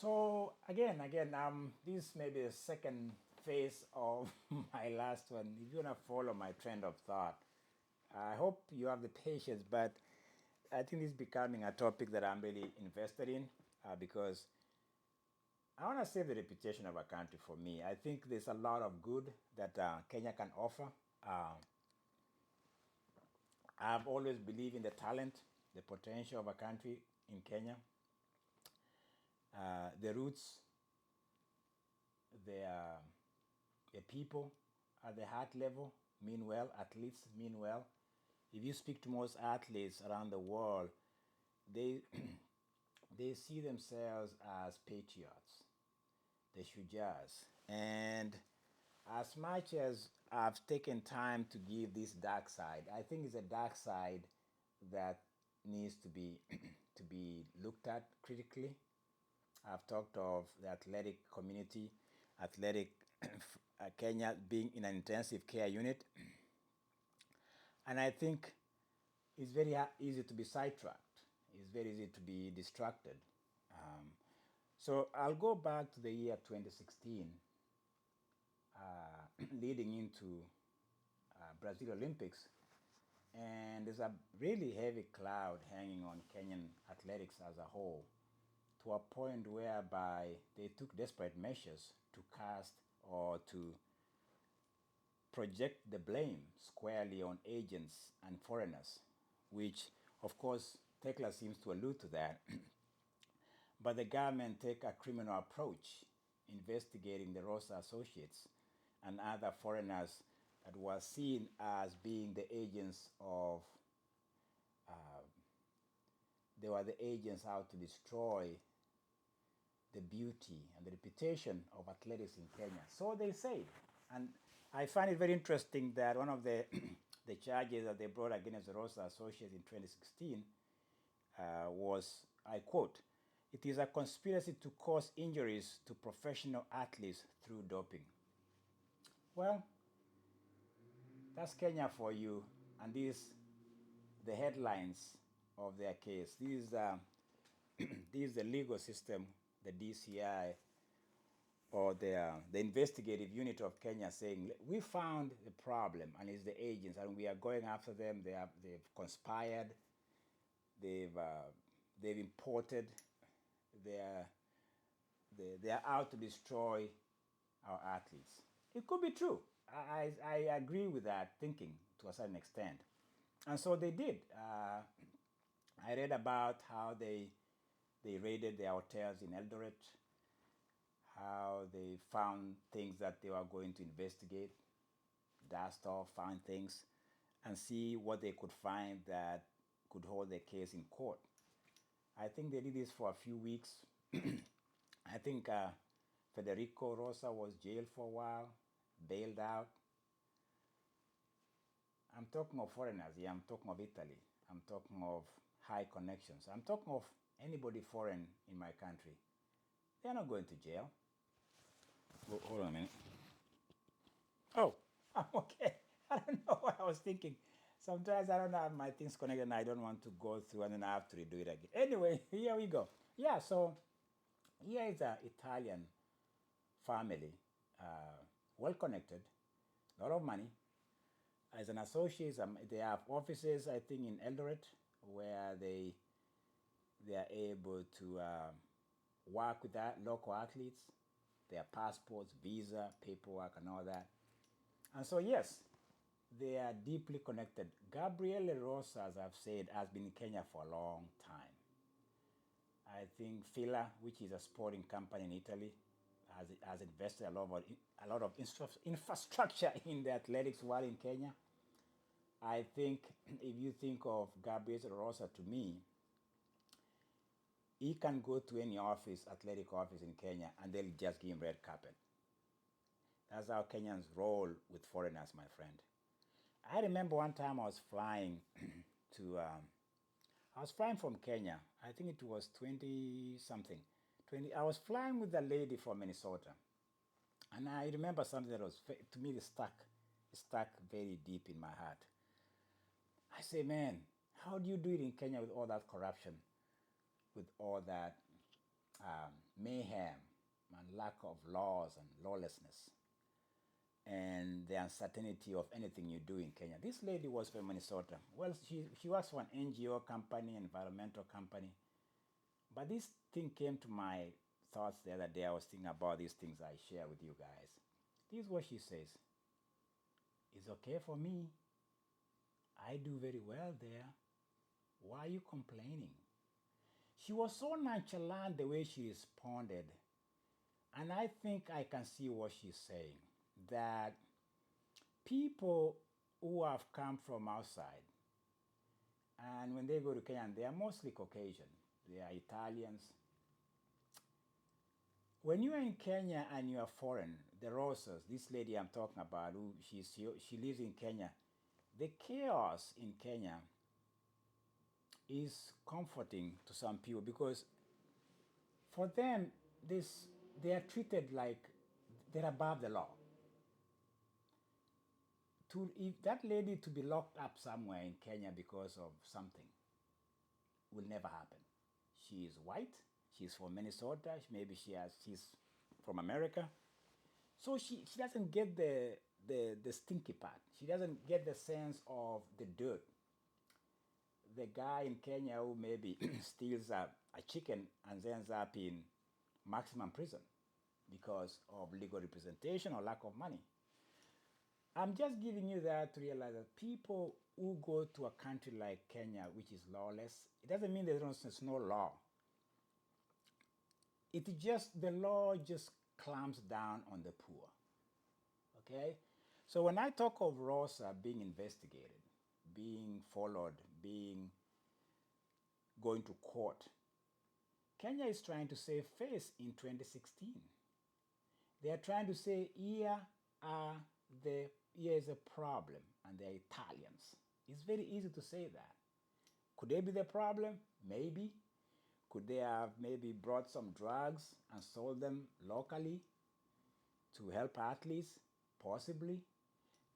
So again, this may be the second phase of my last one. If you wanna follow my trend of thought, I hope you have the patience. But I think this is becoming a topic that I'm really invested in because I want to save the reputation of our country. For me, I think there's a lot of good that Kenya can offer. Uh, I've always believed in the talent, the potential of a country in Kenya, the roots, the the people at the heart level mean well, athletes mean well. If you speak to most athletes around the world, they they see themselves as patriots, the shujas. And as much as I've taken time to give this dark side, I think it's a dark side that needs to be to be looked at critically. I've talked of the athletic community, athletic Kenya being in an intensive care unit, and I think it's very easy to be sidetracked. It's very easy to be distracted. Um, so I'll go back to the year 2016, leading into Brazil Olympics, and there's a really heavy cloud hanging on Kenyan athletics as a whole, to a point whereby they took desperate measures to cast or to project the blame squarely on agents and foreigners, which, of course, Tekla seems to allude to that. But the government take a criminal approach, investigating the Rosa associates and other foreigners that were seen as being the agents of, they were the agents out to destroy the beauty and the reputation of athletics in Kenya. So they say. And I find it very interesting that one of the the charges that they brought against the Rosa Associates in 2016 was, I quote, "It is a conspiracy to cause injuries to professional athletes through doping." Well, that's Kenya for you. And these the headlines of their case. This is the legal system, the DCI, or the investigative unit of Kenya saying, we found the problem and it's the agents and we are going after them. They've conspired, they've, uh, they've imported, they're, they're out to destroy our athletes. It could be true. I agree with that thinking to a certain extent. And so they did. I read about how they raided their hotels in Eldoret, how they found things that they were going to investigate, dust off, find things, and see what they could find that could hold their case in court. I think they did this for a few weeks. I think Federico Rosa was jailed for a while, bailed out. I'm talking of foreigners here. I'm talking of Italy. I'm talking of high connections. I'm talking of anybody foreign in my country. They're not going to jail. Hold on a minute. Oh, I'm okay. I don't know what I was thinking. Sometimes I don't have my things connected and I don't want to go through and then I have to redo it again. Anyway, here we go. Yeah, so here is an Italian family, well connected, a lot of money. As an associate, they have offices, I think, in Eldoret, where they are able to work with that local athletes, their passports, visa, paperwork, and all that. And so, yes, they are deeply connected. Gabriele Rosa, as I've said, has been in Kenya for a long time. I think Fila, which is a sporting company in Italy, has invested a lot of infrastructure in the athletics world in Kenya. I think if you think of Gabriel Rosa, to me, he can go to any office, athletic office in Kenya, and they'll just give him red carpet. That's how Kenyans roll with foreigners, my friend. I remember one time I was flying to, I was flying from Kenya. I think it was 20 something. 20. I was flying with a lady from Minnesota. And I remember something that was, to me, it stuck very deep in my heart. I say, man, how do you do it in Kenya with all that corruption, with all that mayhem and lack of laws and lawlessness and the uncertainty of anything you do in Kenya. This lady was from Minnesota. Well, she works for an NGO company, environmental company. But this thing came to my thoughts the other day. I was thinking about these things I share with you guys. This is what she says. It's okay for me. I do very well there. Why are you complaining? She was so nonchalant the way she responded. And I think I can see what she's saying. That people who have come from outside, and when they go to Kenya, they are mostly Caucasian. They are Italians. When you are in Kenya and you are foreign, the Rosas, this lady I'm talking about, she lives in Kenya, the chaos in Kenya is comforting to some people because for them, they are treated like they're above the law. If that lady to be locked up somewhere in Kenya because of something will never happen. She is white. She's from Minnesota. Maybe she's from America. So she doesn't get the stinky part. She doesn't get the sense of the dirt. The guy in Kenya who maybe steals a chicken and ends up in maximum prison because of legal representation or lack of money. I'm just giving you that to realize that people who go to a country like Kenya, which is lawless, it doesn't mean there's no law. The law just clamps down on the poor. Okay? So when I talk of Rosa being investigated, being followed, going to court, Kenya is trying to save face in 2016. They are trying to say, here is a problem, and they're Italians. It's very easy to say that. Could they be the problem? Maybe. Could they have maybe brought some drugs and sold them locally to help athletes? Possibly.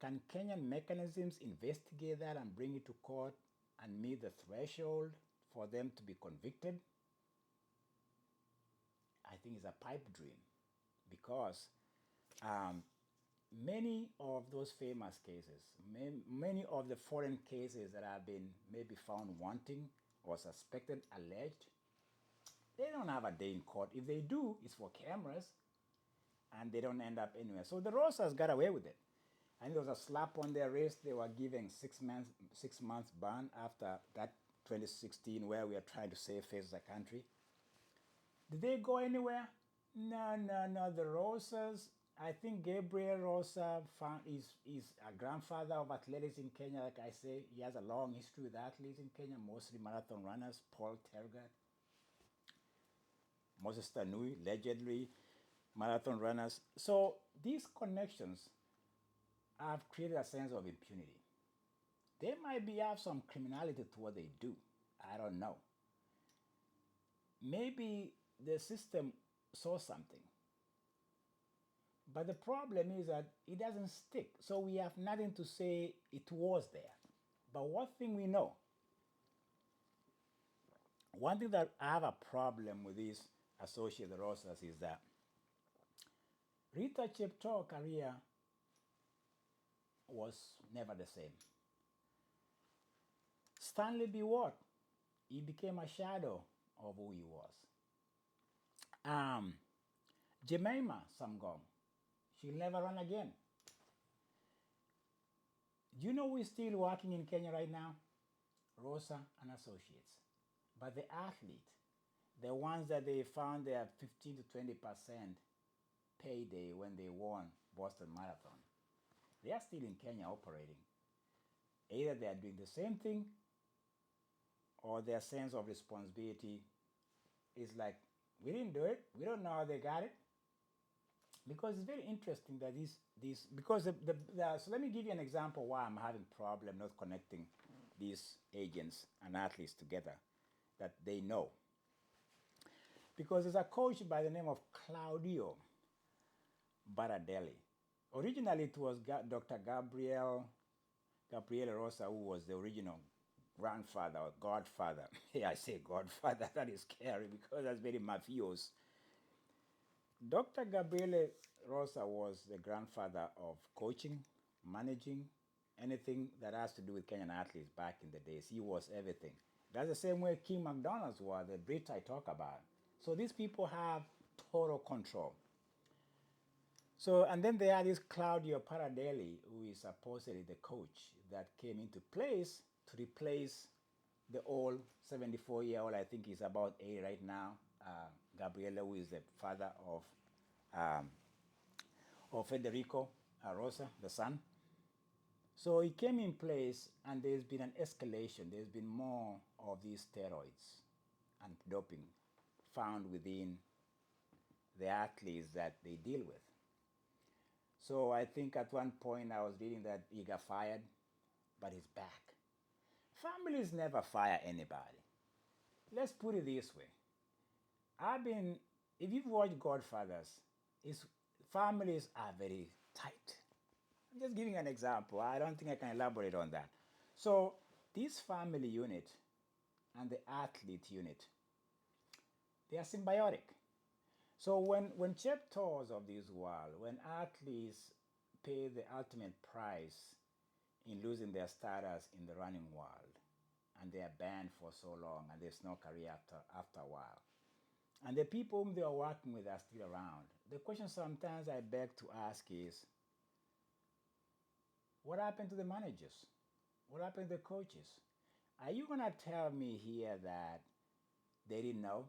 Can Kenyan mechanisms investigate that and bring it to court and meet the threshold for them to be convicted? I think it's a pipe dream because many of those famous cases, many of the foreign cases that have been maybe found wanting or suspected, alleged, they don't have a day in court. If they do, it's for cameras, and they don't end up anywhere. So the Rosas got away with it. And there was a slap on their wrist. They were giving 6 months ban after that 2016 where we are trying to save face as a country. Did they go anywhere? No. The Rosas, I think Gabriel Rosa is a grandfather of athletics in Kenya. Like I say, he has a long history with athletes in Kenya, mostly marathon runners. Paul Tergat, Moses Tanui, legendary marathon runners. So these connections have created a sense of impunity. They might have some criminality to what they do. I don't know. Maybe the system saw something. But the problem is that it doesn't stick. So we have nothing to say it was there. But one thing we know, one thing that I have a problem with these associate Rosas is that Rita Cheptoo's career was never the same. Stanley B. Watt, he became a shadow of who he was. Jemima Samgong, she'll never run again. Do you know we're still working in Kenya right now? Rosa and Associates. But the athlete, the ones that they found they have 15 to 20% payday when they won Boston Marathon, they are still in Kenya operating. Either they are doing the same thing or their sense of responsibility is like, we didn't do it. We don't know how they got it. Because it's very interesting that so let me give you an example why I'm having problem not connecting these agents and athletes together that they know. Because there's a coach by the name of Claudio Baradelli. Originally it was Dr. Gabriele Rosa who was the original grandfather or godfather. Yeah, I say godfather, that is scary because that's very mafios. Dr. Gabriele Rosa was the grandfather of coaching, managing, anything that has to do with Kenyan athletes back in the days. He was everything. That's the same way King McDonald's was, the Brit I talk about. So these people have total control. So, and then they had this Claudio Paradelli, who is supposedly the coach that came into place to replace the old 74-year-old, I think he's about 8 right now, Gabriele, who is the father um, of Federico Rosa, the son. So he came in place, and there's been an escalation. There's been more of these steroids and doping found within the athletes that they deal with. So I think at one point I was reading that he got fired, but he's back. Families never fire anybody. Let's put it this way. If you've watched Godfathers, his families are very tight. I'm just giving an example. I don't think I can elaborate on that. So this family unit and the athlete unit, they are symbiotic. So when Chep tours of this world, when athletes pay the ultimate price in losing their status in the running world, and they are banned for so long, and there's no career after a while, and the people whom they are working with are still around, the question sometimes I beg to ask is, what happened to the managers? What happened to the coaches? Are you going to tell me here that they didn't know?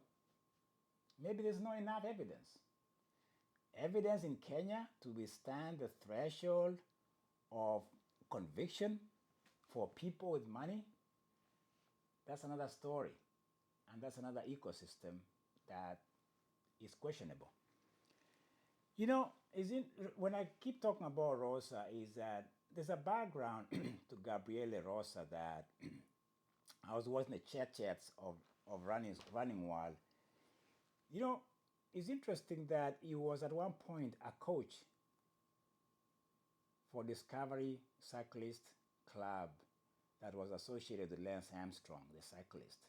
Maybe there's not enough evidence. Evidence in Kenya to withstand the threshold of conviction for people with money? That's another story. And that's another ecosystem that is questionable. You know, when I keep talking about Rosa, is that there's a background to Gabriele Rosa that I was watching the chats of running world. You know, it's interesting that he was at one point a coach for Discovery Cyclist Club that was associated with Lance Armstrong, the cyclist.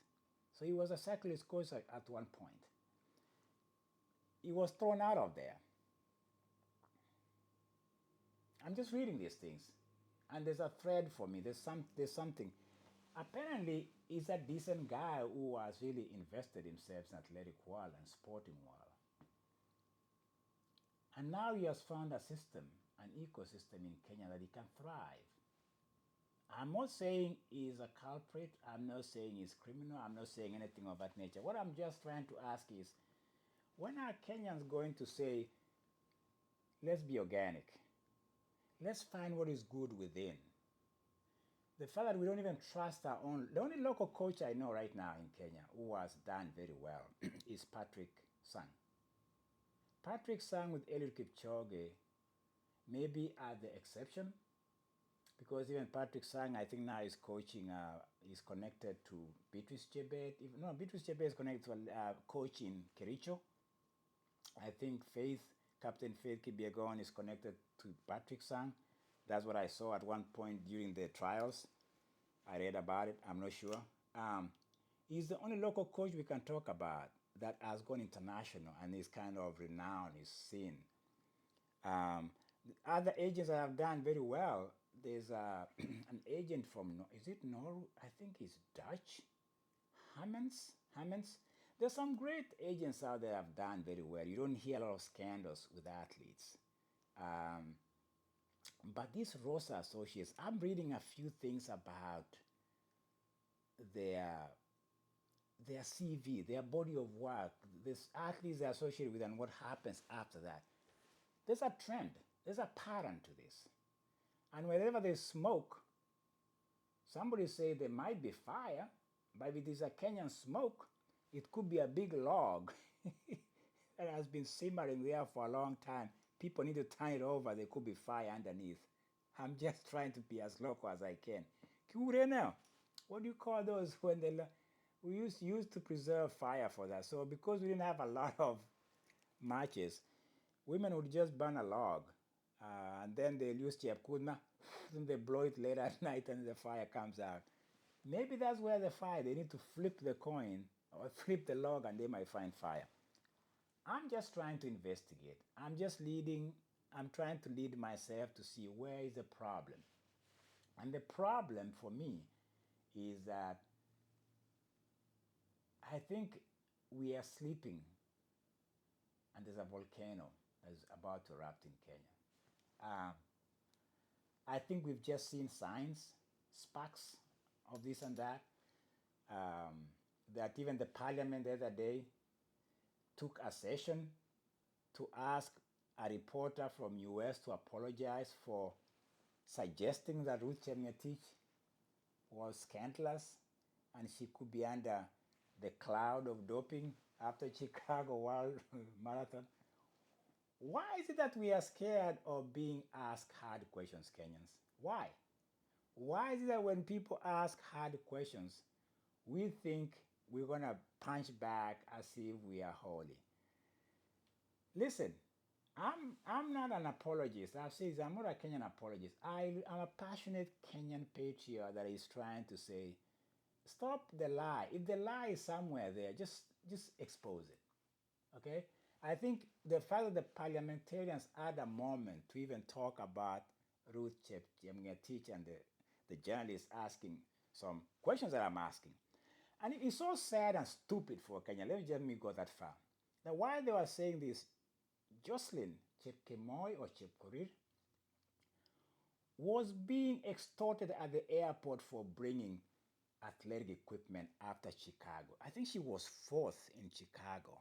So he was a cyclist coach at one point. He was thrown out of there. I'm just reading these things, and there's a thread for me. There's something. Apparently, he's a decent guy who has really invested himself in athletic world and sporting world. And now he has found a system, an ecosystem in Kenya that he can thrive. I'm not saying he's a culprit. I'm not saying he's criminal. I'm not saying anything of that nature. What I'm just trying to ask is, when are Kenyans going to say, let's be organic? Let's find what is good within. The fact that we don't even trust our own, the only local coach I know right now in Kenya who has done very well is Patrick Sang. Patrick Sang with Eliud Kipchoge maybe are the exception, because even Patrick Sang, I think now is coaching, is connected to Beatrice Chebet. Beatrice Chebet is connected to a coach in Kericho. I think Captain Faith Kipyegon is connected to Patrick Sang. That's what I saw at one point during the trials. I read about it. I'm not sure. He's the only local coach we can talk about that has gone international and is kind of renowned, is seen. Other agents that have done very well, there's an agent from, is it Norway? I think he's Dutch. Hammonds. There's some great agents out there that have done very well. You don't hear a lot of scandals with athletes. But these Rosa associates, I'm reading a few things about their CV, their body of work, these athletes are associated with, and what happens after that. There's a trend, there's a pattern to this. And wherever there's smoke, somebody say there might be fire, but if it is a Kenyan smoke, it could be a big log that has been simmering there for a long time. People need to turn it over, there could be fire underneath. I'm just trying to be as local as I can. Kure now, what do you call those when we used to preserve fire for that. So because we didn't have a lot of matches, women would just burn a log, and then they'll use chepkudna, then they blow it late at night and the fire comes out. Maybe that's where they fire. They need to flip the coin or flip the log and they might find fire. I'm just trying to investigate. I'm trying to lead myself to see where is the problem. And the problem for me is that I think we are sleeping and there's a volcano that's about to erupt in Kenya. I think we've just seen signs, sparks of this and that. That even the parliament the other day took a session to ask a reporter from US to apologize for suggesting that Ruth Chemngetich was scandalous and she could be under the cloud of doping after Chicago World Marathon. Why is it that we are scared of being asked hard questions, Kenyans? Why? Why is it that when people ask hard questions, we think we're going to punch back as if we are holy? Listen, I'm not an apologist. I've said I'm not a Kenyan apologist. I'm a passionate Kenyan patriot that is trying to say, stop the lie. If the lie is somewhere there, just expose it. Okay? I think the fact that the parliamentarians had a moment to even talk about Ruth Chemngetich and the journalists asking some questions that I'm asking. And it's so sad and stupid for Kenya. Let me go that far. That while they were saying this, Jocelyn Chepkemoi or Chepkorir was being extorted at the airport for bringing athletic equipment after Chicago. I think she was fourth in Chicago.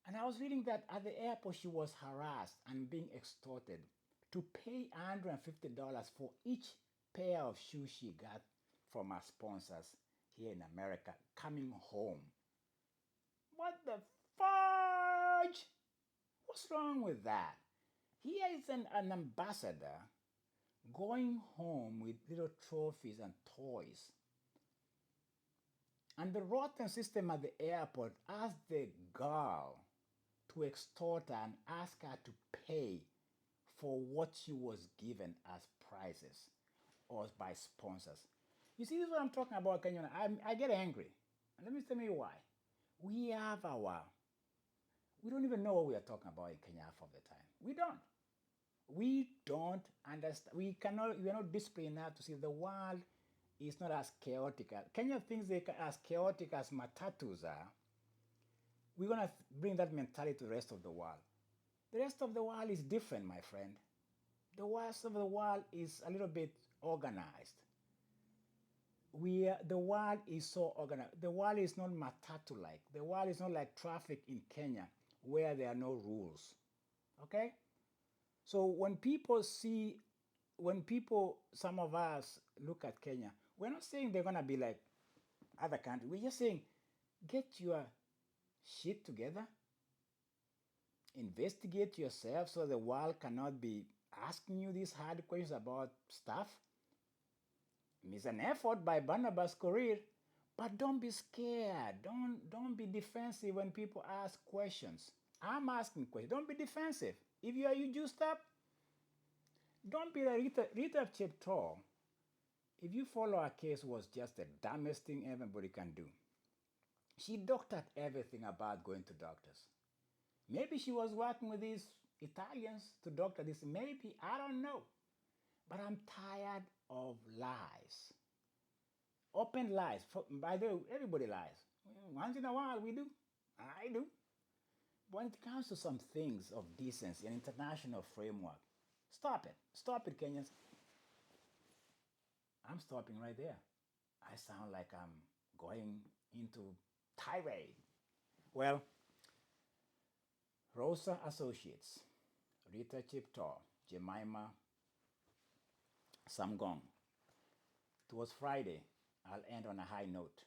And I was reading that at the airport she was harassed and being extorted to pay $150 for each pair of shoes she got from her sponsors here in America coming home. What the fudge? What's wrong with that? Here is an ambassador going home with little trophies and toys. And the rotten system at the airport asked the girl to extort her and ask her to pay for what she was given as prizes or by sponsors. You see, this is what I'm talking about, Kenya. I get angry. And let me tell you why. We don't even know what we are talking about in Kenya half of the time. We don't understand. We are not disciplined enough to see the world is not as chaotic. Kenya thinks they are as chaotic as matatus are. We're going to bring that mentality to the rest of the world. The rest of the world is different, my friend. The rest of the world is a little bit organized. The world is so organized. The world is not matatu-like. The world is not like traffic in Kenya where there are no rules. Okay? So when some of us look at Kenya, we're not saying they're going to be like other countries. We're just saying, get your shit together. Investigate yourself so the world cannot be asking you these hard questions about stuff. It's an effort by Barnabas Korir, but don't be scared. Don't be defensive when people ask questions. I'm asking questions. Don't be defensive. If you juiced up, don't be like Rita Cheptoo. If you follow her case, was just the dumbest thing everybody can do. She doctored everything about going to doctors. Maybe she was working with these Italians to doctor this. Maybe, I don't know. But I'm tired of lies. Open lies. By the way, everybody lies. Once in a while we do. I do. But when it comes to some things of decency, an international framework, stop it. Stop it, Kenyans. I'm stopping right there. I sound like I'm going into tirade. Well, Rosa Associates, Rita Cheptoo, Jemima Samgong. It was Friday. I'll end on a high note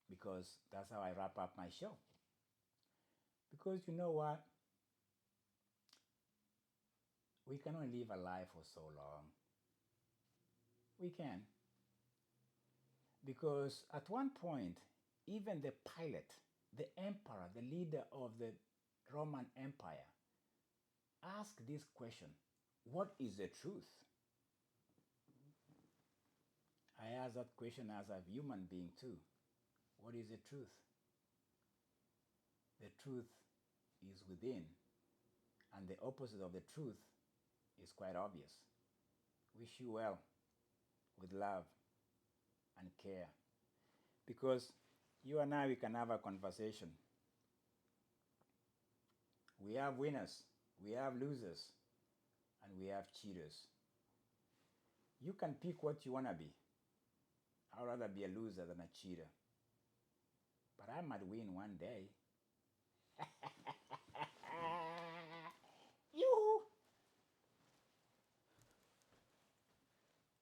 because that's how I wrap up my show. Because you know what? We can only live a life for so long. We can. Because at one point, even the pilot, the emperor, the leader of the Roman Empire, asked this question: what is the truth? I ask that question as a human being too. What is the truth? The truth is within, and the opposite of the truth is quite obvious. Wish you well, with love and care, because you and I, we can have a conversation. We have winners, we have losers, and we have cheaters. You can pick what you want to be. I'd rather be a loser than a cheater. But I might win one day. Yoo-hoo!